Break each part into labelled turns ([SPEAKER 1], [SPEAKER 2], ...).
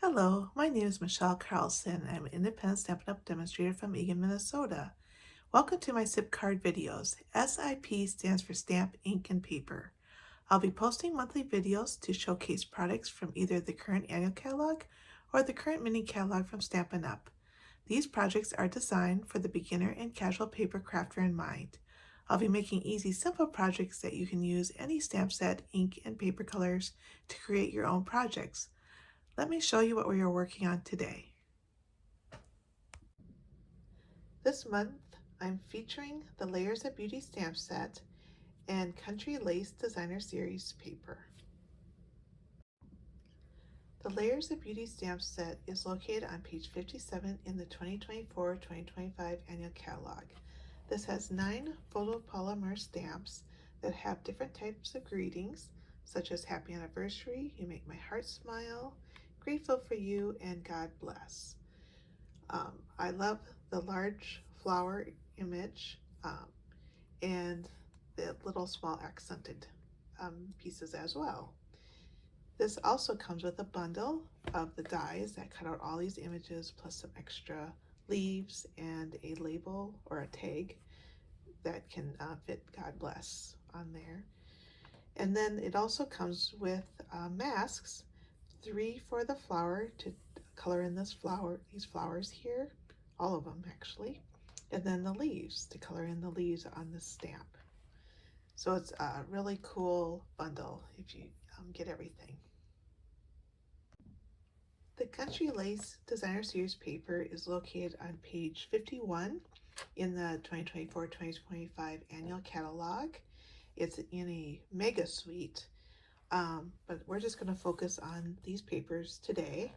[SPEAKER 1] Hello, my name is Michelle Carlson. I'm an independent Stampin' Up! Demonstrator from Eagan, Minnesota. Welcome to my SIP card videos. S.I.P stands for Stamp, Ink, and Paper. I'll be posting monthly videos to showcase products from either the current annual catalog or the current mini catalog from Stampin' Up! These projects are designed for the beginner and casual paper crafter in mind. I'll be making easy, simple projects that you can use any stamp set, ink, and paper colors to create your own projects. Let me show you what we are working on today. This month, I'm featuring the Layers of Beauty stamp set and Country Lace Designer Series paper. The Layers of Beauty stamp set is located on page 57 in the 2024-2025 annual catalog. This has 9 photopolymer stamps that have different types of greetings, such as Happy Anniversary, You Make My Heart Smile, Grateful for You, and God Bless. I love the large flower image and the little small accented pieces as well. This also comes with a bundle of the dies that cut out all these images, plus some extra leaves and a label or a tag that can fit God Bless on there. And then it also comes with masks, 3 for the flower to color in these flowers here, all of them actually, and then the leaves to color in the leaves on the stamp. So it's a really cool bundle if you get everything. The Country Lace Designer Series paper is located on page 51 in the 2024-2025 annual catalog. It's in a mega suite, but we're just going to focus on these papers today.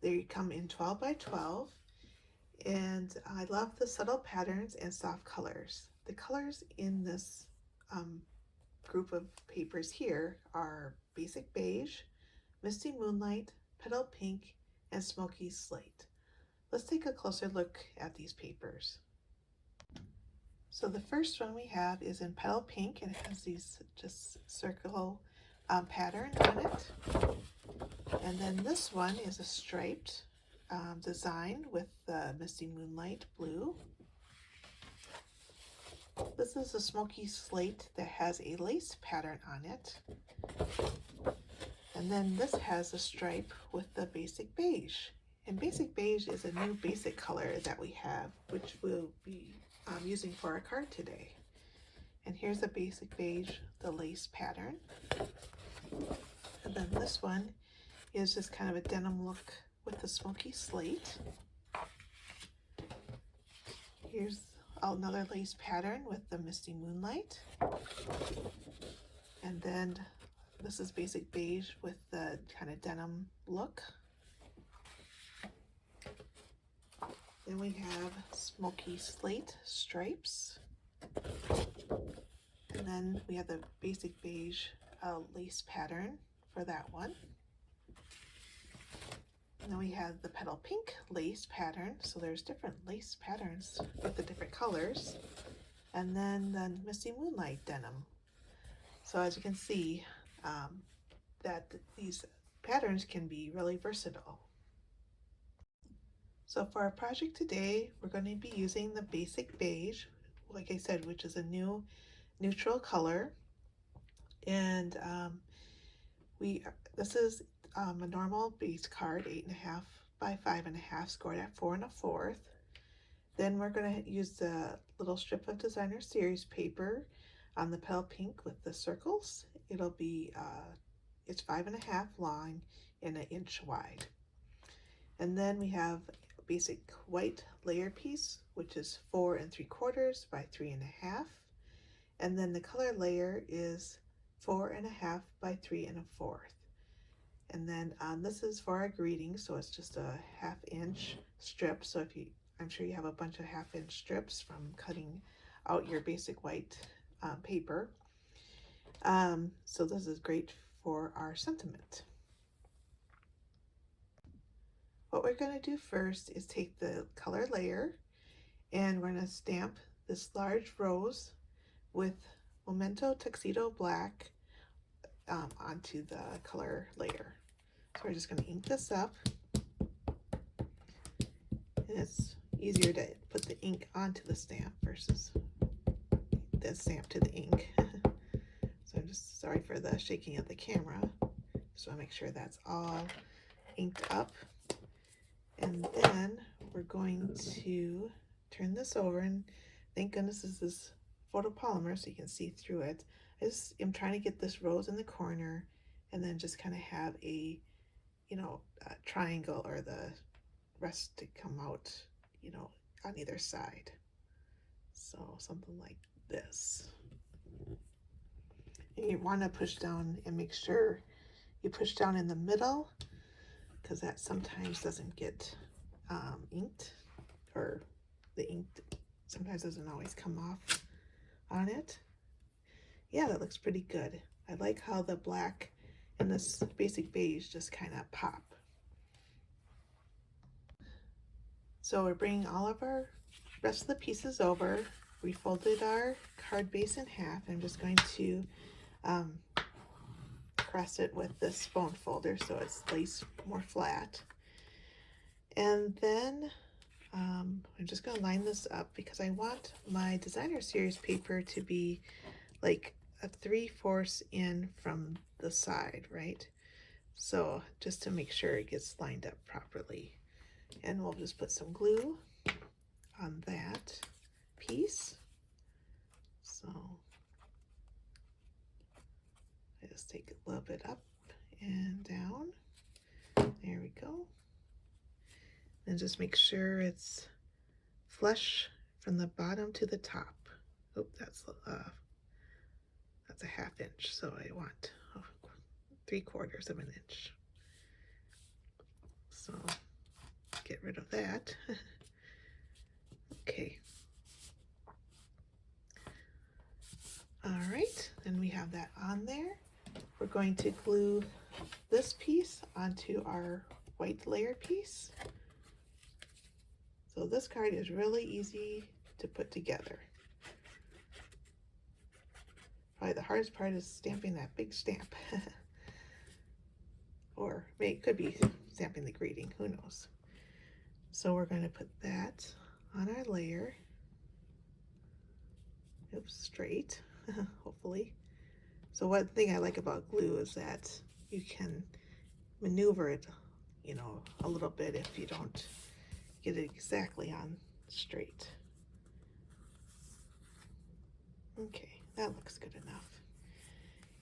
[SPEAKER 1] They come in 12 by 12, and I love the subtle patterns and soft colors. The colors in this group of papers here are Basic Beige, Misty Moonlight, Petal Pink, and Smoky Slate. Let's take a closer look at these papers. So the first one we have is in Petal Pink, and it has these just circle pattern on it. And then this one is a striped design with the Misty Moonlight blue. This is a Smoky Slate that has a lace pattern on it. And then this has a stripe with the Basic Beige. And Basic Beige is a new basic color that we have, which we'll be using for our card today. And here's a Basic Beige, the lace pattern. And then this one is just kind of a denim look with the Smoky Slate. Here's another lace pattern with the Misty Moonlight. And then this is Basic Beige with the kind of denim look. Then we have Smoky Slate stripes. And then we have the Basic Beige lace pattern for that one. And then we have the Petal Pink lace pattern. So there's different lace patterns with the different colors. And then the Misty Moonlight denim. So as you can see, that these patterns can be really versatile. So for our project today, we're going to be using the Basic Beige, like I said, which is a new neutral color. And this is a normal base card, 8.5 by 5.5, scored at 4 1/4. Then we're going to use the little strip of Designer Series paper on the Petal Pink with the circles. It'll be it's 5.5 long and 1 inch wide. And then we have a basic white layer piece, which is 4 3/4 by 3.5. And then the color layer is 4.5 by 3 1/4. And then this is for our greeting, so it's just a 1/2 inch strip. So I'm sure you have a bunch of 1/2 inch strips from cutting out your basic white paper. So this is great for our sentiment. What we're going to do first is take the color layer, and we're going to stamp this large rose with Memento Tuxedo Black onto the color layer. So we're just going to ink this up. And it's easier to put the ink onto the stamp versus the stamp to the ink. So I'm just sorry for the shaking of the camera. Just want to make sure that's all inked up. And then we're going to turn this over, and thank goodness this is photopolymer so you can see through it. I just am trying to get this rose in the corner and then just kind of have a, you know, a triangle or the rest to come out, you know, on either side. So something like this. And you want to push down and make sure you push down in the middle, because that sometimes doesn't get inked, or the ink sometimes doesn't always come off on it. Yeah, that looks pretty good. I like how the black and this basic beige just kind of pop. So we're bringing all of our rest of the pieces over. We folded our card base in half. I'm just going to press it with this bone folder so it's lays more flat. And then I'm just going to line this up because I want my designer series paper to be like a 3/4 in from the side, right? So just to make sure it gets lined up properly. And we'll just put some glue on that piece. So I just take a little bit up and down. There we go. And just make sure it's flush from the bottom to the top. Oh, that's a 1/2 inch, so I want 3/4 of an inch. So get rid of that. Okay. All right, and we have that on there. We're going to glue this piece onto our white layer piece. So this card is really easy to put together. Probably the hardest part is stamping that big stamp. Or it could be stamping the greeting, who knows. So we're going to put that on our layer. Oops, straight, hopefully. So one thing I like about glue is that you can maneuver it, you know, a little bit if you don't get it exactly on straight. Okay, that looks good enough.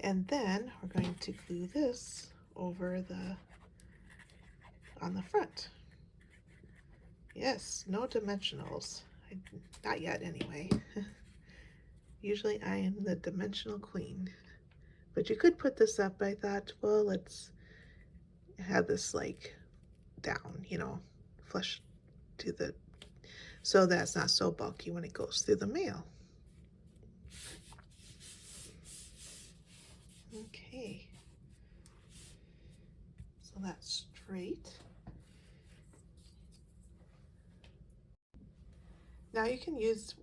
[SPEAKER 1] And then we're going to glue this over on the front. Yes, no dimensionals. Not yet anyway. Usually I am the dimensional queen. But you could put this up. I thought, well, let's have this like down, you know, flush to the, so that's not so bulky when it goes through the mail. Okay. So that's straight. Now you can use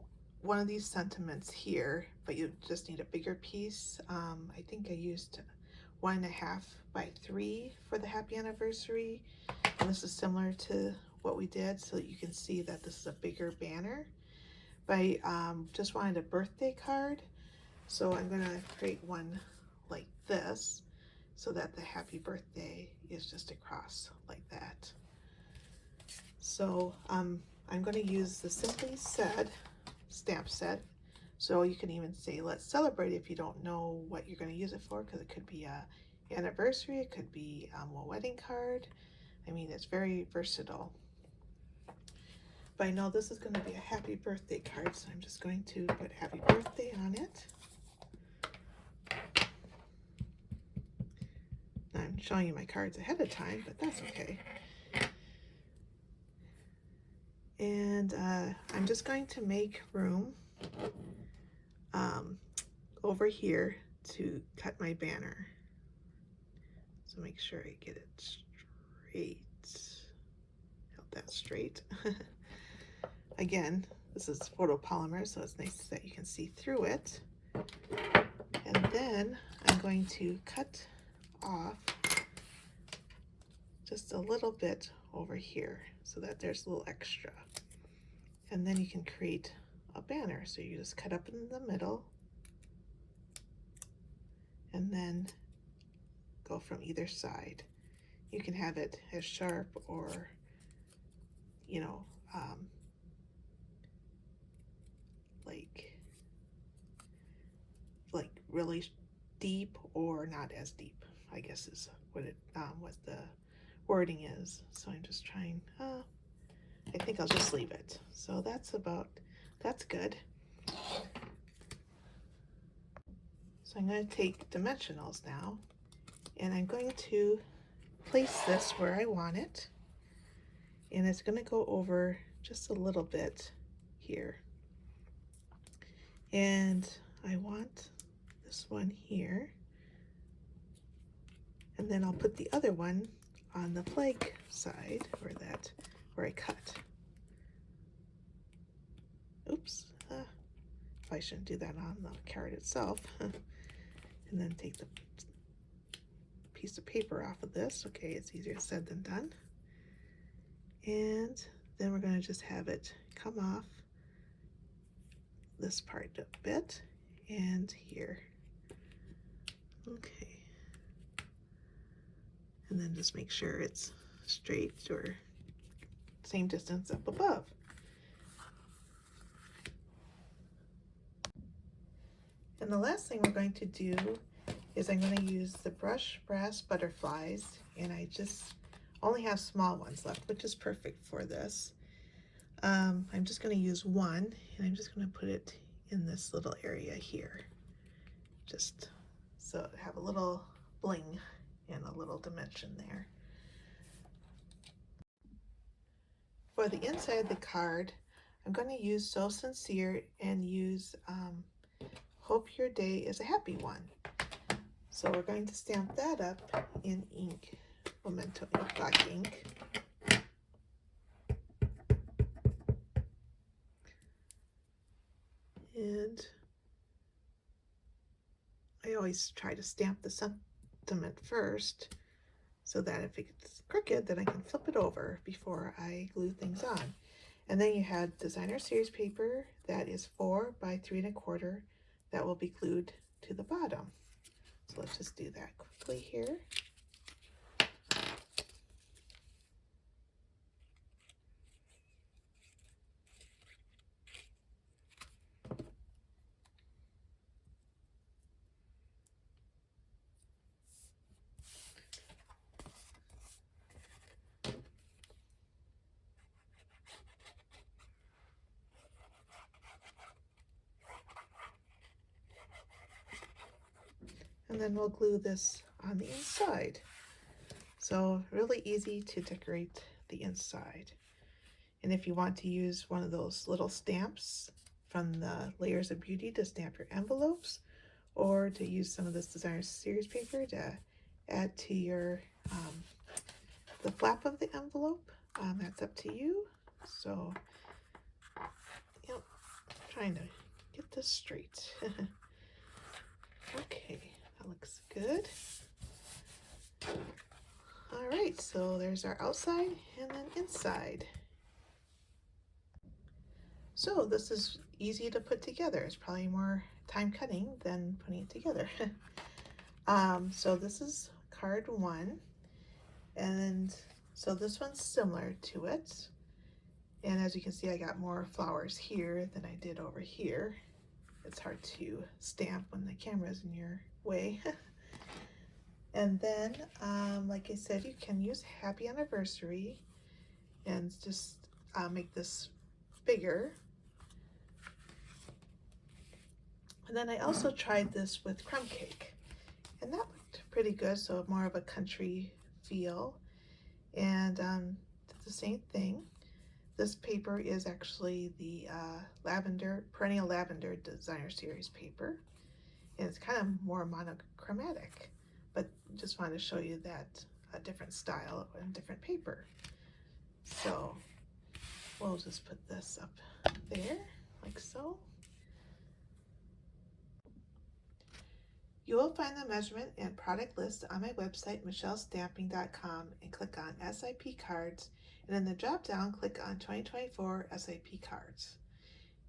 [SPEAKER 1] one of these sentiments here, but you just need a bigger piece. I think I used 1.5 by 3 for the happy anniversary, and this is similar to what we did, so that you can see that this is a bigger banner. But I just wanted a birthday card, so I'm gonna create one like this so that the happy birthday is just across like that. So I'm going to use the Simply Said stamp set. So you can even say let's celebrate if you don't know what you're going to use it for, because it could be a anniversary, it could be a wedding card. I mean, it's very versatile. But I know this is going to be a happy birthday card, so I'm just going to put happy birthday on it. Now, I'm showing you my cards ahead of time, but that's okay. And I'm just going to make room over here to cut my banner. So make sure I get it straight. Held that straight. Again, this is photopolymer, so it's nice that you can see through it. And then I'm going to cut off just a little bit over here so that there's a little extra. And then you can create a banner. So you just cut up in the middle and then go from either side. You can have it as sharp or, you know, like really deep or not as deep, I guess is what the wording is. So I'm just trying, I think I'll just leave it. So that's good. So I'm going to take dimensionals now, and I'm going to place this where I want it, and it's going to go over just a little bit here. And I want this one here, and then I'll put the other one on the flag side where I cut. Oops, I shouldn't do that on the card itself. And then take the piece of paper off of this. Okay, it's easier said than done. And then we're going to just have it come off this part a bit and here. Okay. And then just make sure it's straight or same distance up above. And the last thing we're going to do is I'm going to use the brush brass butterflies, and I just only have small ones left, which is perfect for this. I'm just going to use one, and I'm just going to put it in this little area here, just so I have a little bling and a little dimension there. For the inside of the card, I'm going to use So Sincere and use Hope Your Day is a Happy One. So we're going to stamp that up in ink, Memento ink, black ink. And I always try to stamp the sentiment first so that if it's crooked, then I can flip it over before I glue things on. And then you have designer series paper that is 4 by 3 1/4 that will be glued to the bottom. So let's just do that quickly here. And then we'll glue this on the inside. So really easy to decorate the inside. And if you want to use one of those little stamps from the Layers of Beauty to stamp your envelopes, or to use some of this designer series paper to add to your the flap of the envelope, that's up to you. So, yep, trying to get this straight. Okay, that looks good. All right, so there's our outside and then inside. So this is easy to put together. It's probably more time cutting than putting it together. So this is card 1, and so this one's similar to it. And as you can see, I got more flowers here than I did over here. It's hard to stamp when the camera's in your way. And then, like I said, you can use Happy Anniversary and just make this bigger. And then I also tried this with crumb cake, and that looked pretty good, so more of a country feel. And did the same thing. This paper is actually the Perennial Lavender Designer Series paper, and it's kind of more monochromatic, but just wanted to show you that a different style and different paper. So we'll just put this up there like so. You will find the measurement and product list on my website, michellesstamping.com, and click on S.I.P cards, and in the drop-down, click on 2024 S.I.P cards.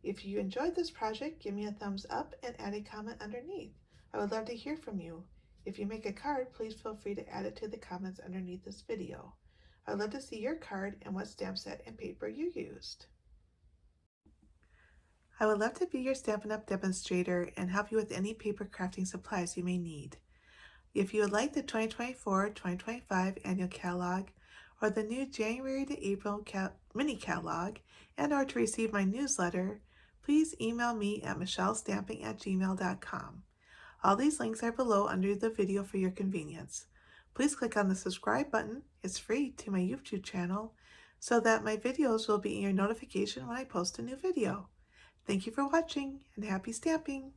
[SPEAKER 1] If you enjoyed this project, give me a thumbs up and add a comment underneath. I would love to hear from you. If you make a card, please feel free to add it to the comments underneath this video. I would love to see your card and what stamp set and paper you used. I would love to be your Stampin' Up! Demonstrator and help you with any paper crafting supplies you may need. If you would like the 2024-2025 annual catalog or the new January to April mini catalog and or to receive my newsletter, please email me at michellesstamping@gmail.com. All these links are below under the video for your convenience. Please click on the subscribe button, it's free, to my YouTube channel so that my videos will be in your notification when I post a new video. Thank you for watching and happy stamping!